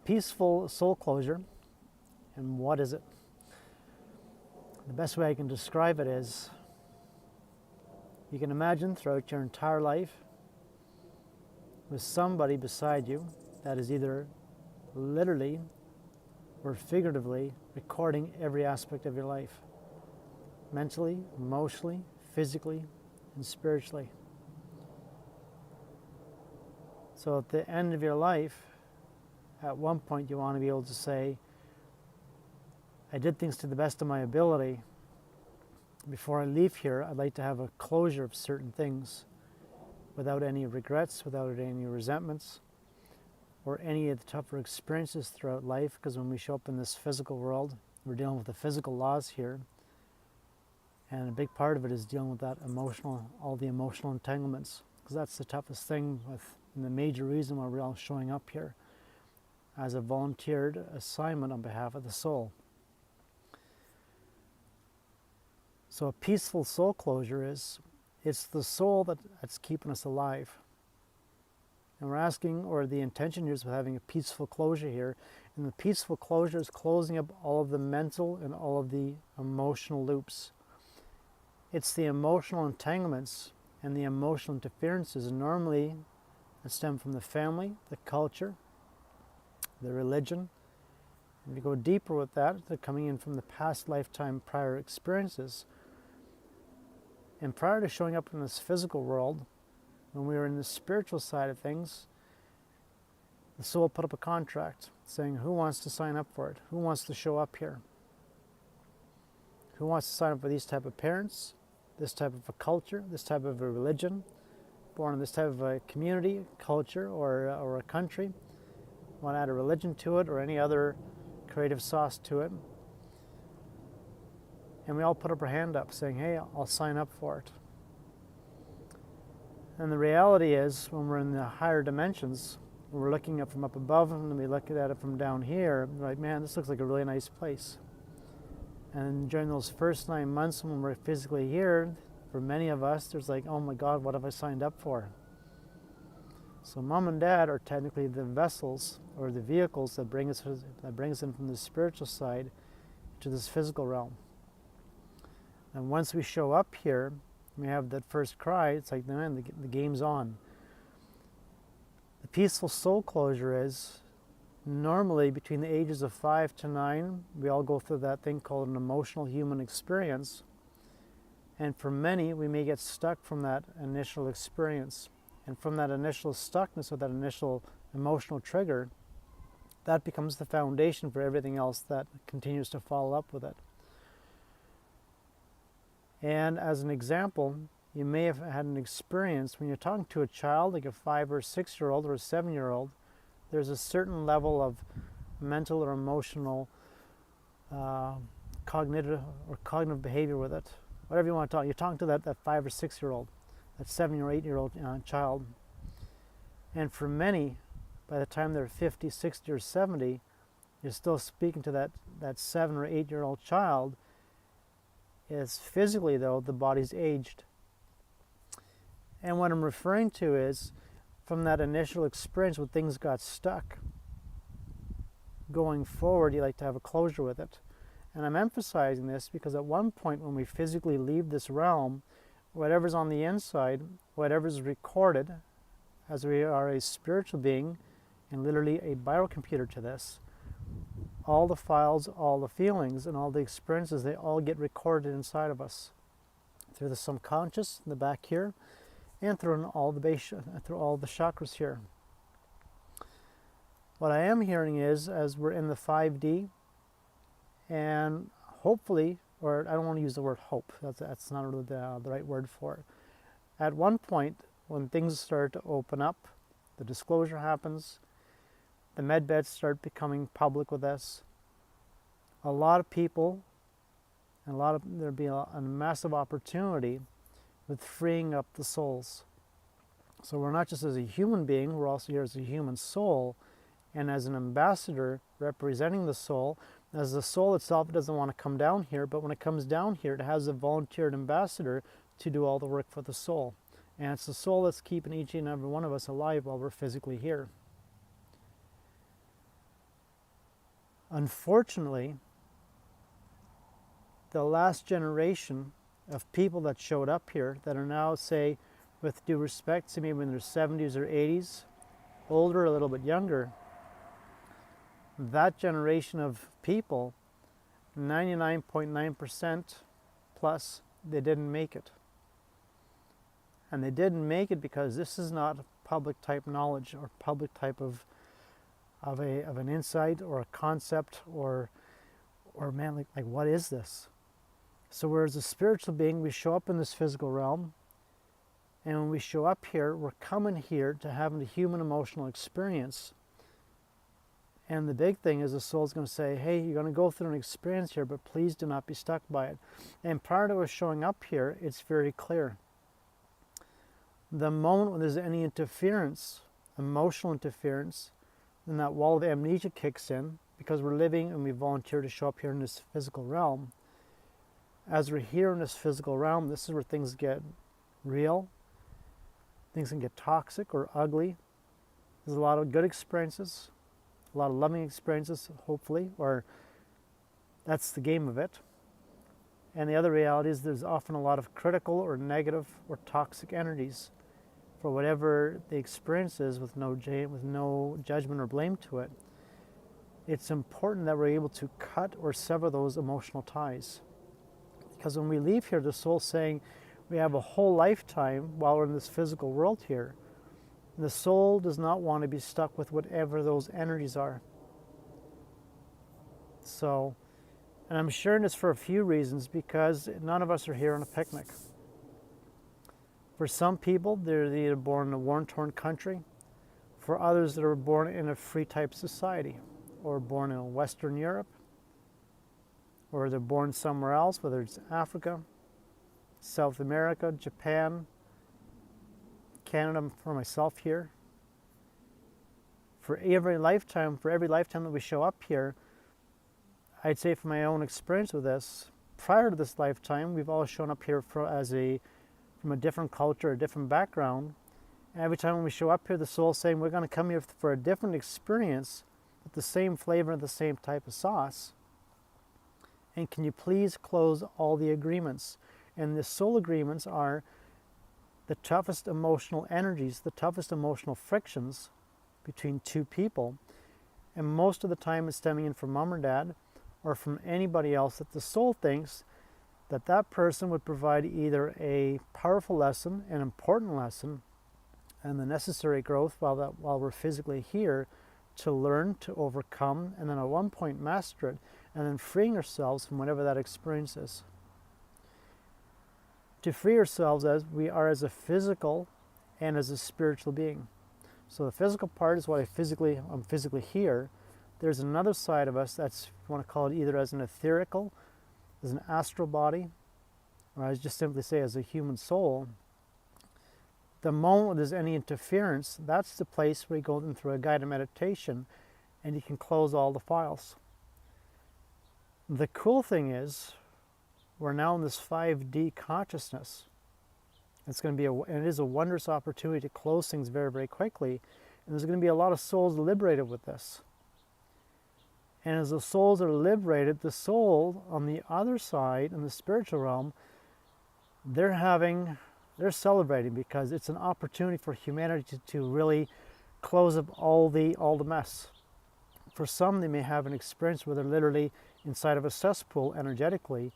peaceful soul closure, and what is it? The best way I can describe it is, you can imagine throughout your entire life with somebody beside you that is either literally or figuratively recording every aspect of your life, mentally, emotionally, physically, and spiritually. So at the end of your life, at one point you want to be able to say, I did things to the best of my ability. Before I leave here, I'd like to have a closure of certain things without any regrets, without any resentments, or any of the tougher experiences throughout life, because when we show up in this physical world, we're dealing with the physical laws here, and a big part of it is dealing with that emotional, all the emotional entanglements, because that's the toughest thing with, and the major reason why we're all showing up here as a volunteered assignment on behalf of the soul. So a peaceful soul closure is, it's the soul that's keeping us alive. And we're asking, or the intention here is with having a peaceful closure here. And the peaceful closure is closing up all of the mental and all of the emotional loops. It's the emotional entanglements and the emotional interferences normally that stem from the family, the culture, the religion. And if you go deeper with that, they're coming in from the past lifetime prior experiences. And prior to showing up in this physical world, when we were in the spiritual side of things, the soul put up a contract saying, who wants to sign up for it? Who wants to show up here? Who wants to sign up for these type of parents, this type of a culture, this type of a religion, born in this type of a community, culture, or a country? Want to add a religion to it or any other creative sauce to it? And we all put up our hand up saying, hey, I'll sign up for it. And the reality is, when we're in the higher dimensions, when we're looking up from up above and we look at it from down here, we're like, man, this looks like a really nice place. And during those first 9 months when we're physically here, for many of us, there's like, oh my God, what have I signed up for? So mom and dad are technically the vessels or the vehicles that bring us in from the spiritual side to this physical realm. And once we show up here, we have that first cry, it's like, man, the game's on. The peaceful soul closure is, normally between the ages of 5 to 9, we all go through that thing called an emotional human experience. And for many, we may get stuck from that initial experience. And from that initial stuckness or that initial emotional trigger, that becomes the foundation for everything else that continues to follow up with it. And as an example, you may have had an experience when you're talking to a child, like a 5 or 6-year-old or a 7-year-old, there's a certain level of mental or emotional cognitive behavior with it. Whatever you want to talk, you're talking to that 5 or 6-year-old, that 7 or 8-year-old child. And for many, by the time they're 50, 60, or 70, you're still speaking to that 7 or 8-year-old child. Is physically, though, the body's aged. And what I'm referring to is, from that initial experience when things got stuck, going forward, you like to have a closure with it. And I'm emphasizing this because at one point when we physically leave this realm, whatever's on the inside, whatever's recorded, as we are a spiritual being and literally a biocomputer to this, all the files, all the feelings, and all the experiences, they all get recorded inside of us through the subconscious in the back here, and through all the chakras here. What I am hearing is, as we're in the 5D, and hopefully, or I don't want to use the word hope, that's not really the right word for it. At one point, when things start to open up, the disclosure happens, the med beds start becoming public with us, a lot of people, and there'll be a massive opportunity with freeing up the souls. So we're not just as a human being, we're also here as a human soul, and as an ambassador representing the soul. As the soul itself, it doesn't want to come down here, but when it comes down here, it has a volunteered ambassador to do all the work for the soul. And it's the soul that's keeping each and every one of us alive while we're physically here. Unfortunately, the last generation of people that showed up here that are now, say, with due respect to maybe in their 70s or 80s, older, a little bit younger, that generation of people, 99.9% plus, they didn't make it. And they didn't make it because this is not public type knowledge or public type of an insight or a concept or man, like what is this? So whereas a spiritual being, we show up in this physical realm, and when we show up here, we're coming here to have a human emotional experience. And the big thing is the soul's going to say, hey, you're going to go through an experience here, but please do not be stuck by it. And prior to us showing up here, it's very clear. The moment when there's any interference, emotional interference, then that wall of amnesia kicks in, because we're living and we volunteer to show up here in this physical realm. As we're here in this physical realm, this is where things get real. Things can get toxic or ugly. There's a lot of good experiences, a lot of loving experiences, hopefully, or that's the game of it. And the other reality is there's often a lot of critical or negative or toxic energies for whatever the experience is, with no judgment or blame to it. It's important that we're able to cut or sever those emotional ties. Because when we leave here, the soul's saying we have a whole lifetime while we're in this physical world here. The soul does not want to be stuck with whatever those energies are. So, and I'm sharing this for a few reasons, because none of us are here on a picnic. For some people, they're either born in a war-torn country. For others, that are born in a free type society, or born in Western Europe, or they're born somewhere else, whether it's Africa, South America, Japan, Canada, for myself here. For every lifetime that we show up here, I'd say from my own experience with this, prior to this lifetime, we've all shown up here from a different culture, a different background. And every time when we show up here, the soul's saying we're going to come here for a different experience with the same flavor and the same type of sauce. And can you please close all the agreements? And the soul agreements are the toughest emotional energies, the toughest emotional frictions between two people. And most of the time it's stemming in from mom or dad, or from anybody else that the soul thinks that that person would provide either a powerful lesson, an important lesson, and the necessary growth while we're physically here to learn, to overcome, and then at one point master it, and then freeing ourselves from whatever that experience is. To free ourselves as we are as a physical and as a spiritual being. So the physical part is what I'm physically here. There's another side of us that's, if you want to call it either as an etherical, as an astral body, or I just simply say as a human soul. The moment there's any interference, that's the place where you go in through a guided meditation and you can close all the files. The cool thing is, we're now in this 5D consciousness. It's going to be and it is a wondrous opportunity to close things very, very quickly. And there's going to be a lot of souls liberated with this. And as the souls are liberated, the soul on the other side, in the spiritual realm, they're celebrating, because it's an opportunity for humanity to really close up all the mess. For some, they may have an experience where they're literally inside of a cesspool energetically,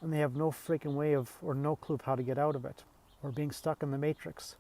and they have no freaking way or no clue of how to get out of it, or being stuck in the matrix.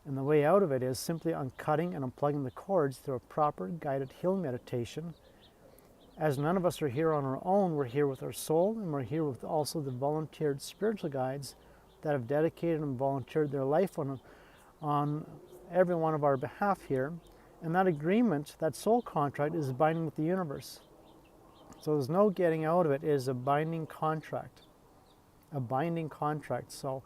And the way out of it is simply uncutting and unplugging the cords through a proper guided healing meditation. As none of us are here on our own, we're here with our soul, and we're here with also the volunteered spiritual guides that have dedicated and volunteered their life on every one of our behalf here. And that agreement, that soul contract, is binding with the universe. So there's no getting out of it. It is a binding contract. A binding contract. So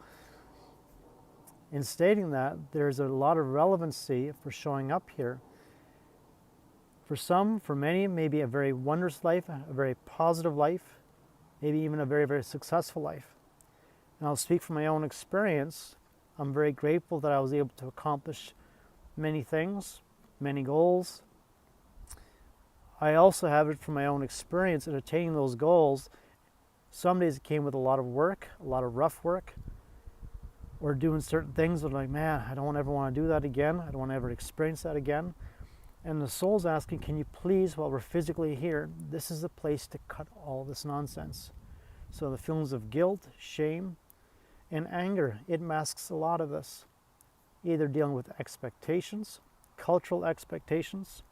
in stating that, there's a lot of relevancy for showing up here. For some, for many, maybe a very wondrous life, a very positive life, maybe even a very, very successful life. And I'll speak from my own experience. I'm very grateful that I was able to accomplish many things, many goals. I also have it from my own experience in attaining those goals. Some days it came with a lot of work, a lot of rough work, or doing certain things that I'm like, man, I don't ever want to do that again. I don't want to ever experience that again. And the soul's asking, can you please, while we're physically here, this is the place to cut all this nonsense. So the feelings of guilt, shame, and anger, it masks a lot of this. Either dealing with expectations, cultural expectations,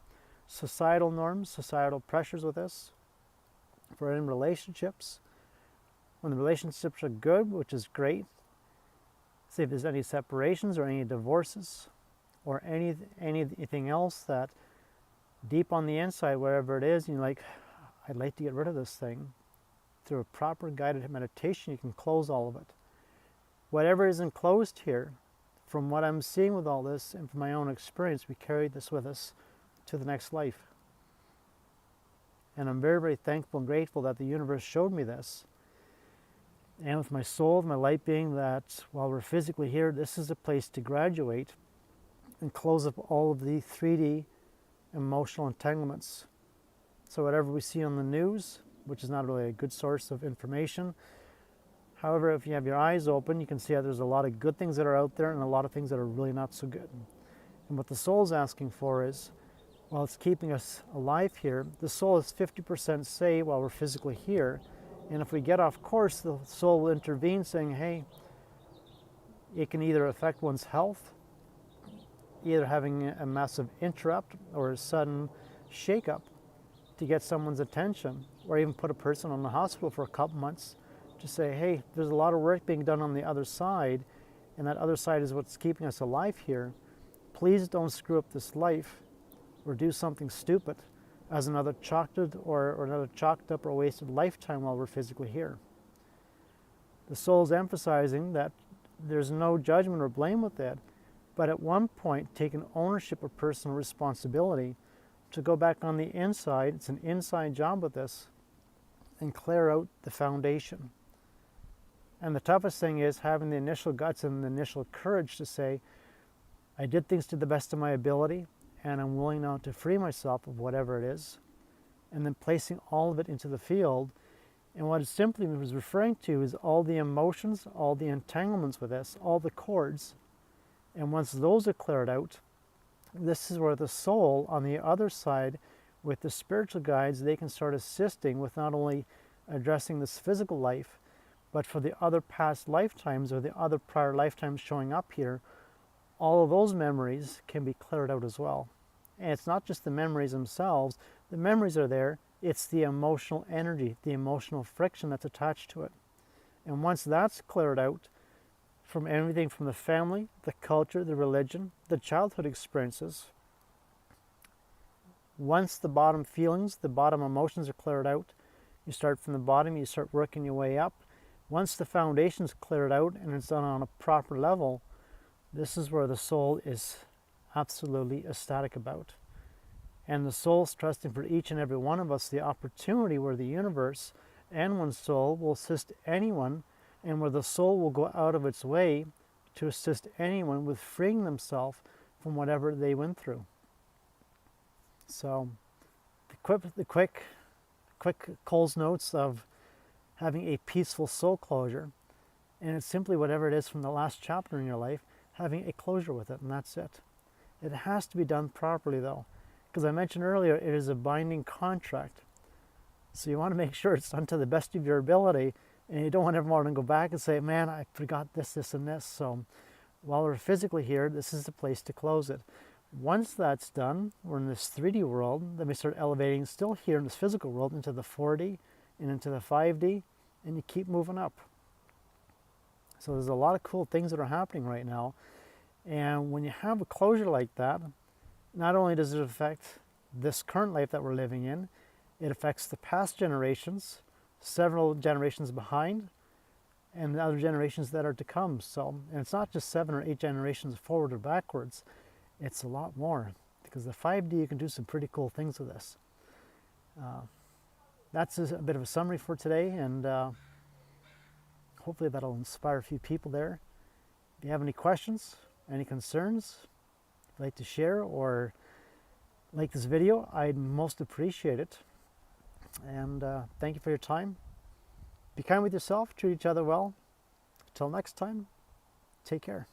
societal norms, societal pressures with this. For in relationships, when the relationships are good, which is great, say if there's any separations or any divorces or anything else that deep on the inside, wherever it is, you're like, I'd like to get rid of this thing. Through a proper guided meditation, you can close all of it. Whatever isn't closed here, from what I'm seeing with all this and from my own experience, we carry this with us to the next life. And I'm very, very thankful and grateful that the universe showed me this. And with my soul, my light being, that while we're physically here, this is a place to graduate and close up all of the 3D emotional entanglements. So whatever we see on the news, which is not really a good source of information, however, if you have your eyes open, you can see that there's a lot of good things that are out there and a lot of things that are really not so good. And what the soul's asking for is, while it's keeping us alive here, the soul is 50% say while we're physically here. And if we get off course, the soul will intervene saying, hey, it can either affect one's health, either having a massive interrupt or a sudden shake-up to get someone's attention, or even put a person on the hospital for a couple months to say, hey, there's a lot of work being done on the other side, and that other side is what's keeping us alive here. Please don't screw up this life or do something stupid as another chalked up or wasted lifetime while we're physically here. The soul's emphasizing that there's no judgment or blame with that, but at one point taking ownership of personal responsibility to go back on the inside. It's an inside job with this, and clear out the foundation. And the toughest thing is having the initial guts and the initial courage to say, I did things to the best of my ability, and I'm willing now to free myself of whatever it is, and then placing all of it into the field. And what it simply was referring to is all the emotions, all the entanglements with this, all the cords. And once those are cleared out, this is where the soul on the other side with the spiritual guides, they can start assisting with not only addressing this physical life, but for the other past lifetimes or the other prior lifetimes showing up here, all of those memories can be cleared out as well. And it's not just the memories themselves. The memories are there. It's the emotional energy, the emotional friction that's attached to it. And once that's cleared out, from everything from the family, the culture, the religion, the childhood experiences, once the bottom feelings, the bottom emotions are cleared out, you start from the bottom, you start working your way up. Once the foundation's cleared out and it's done on a proper level, this is where the soul is absolutely ecstatic about. And the soul's trusting for each and every one of us the opportunity where the universe and one's soul will assist anyone, and where the soul will go out of its way to assist anyone with freeing themselves from whatever they went through. So the quick Cole's notes of having a peaceful soul closure, and it's simply whatever it is from the last chapter in your life, having a closure with it, and that's it. It has to be done properly though, because I mentioned earlier, it is a binding contract. So you want to make sure it's done to the best of your ability, and you don't want everyone to go back and say, man, I forgot this, this, and this. So while we're physically here, this is the place to close it. Once that's done, we're in this 3D world, then we start elevating still here in this physical world into the 4D and into the 5D, and you keep moving up. So there's a lot of cool things that are happening right now. And when you have a closure like that, not only does it affect this current life that we're living in, it affects the past generations, several generations behind, and the other generations that are to come. So, and it's not just 7 or 8 generations forward or backwards, it's a lot more, because the 5D, you can do some pretty cool things with this. That's a bit of a summary for today, and hopefully that'll inspire a few people there. If you have any questions, any concerns, you'd like to share, or like this video, I'd most appreciate it. And thank you for your time. Be kind with yourself, treat each other well. Until next time, take care.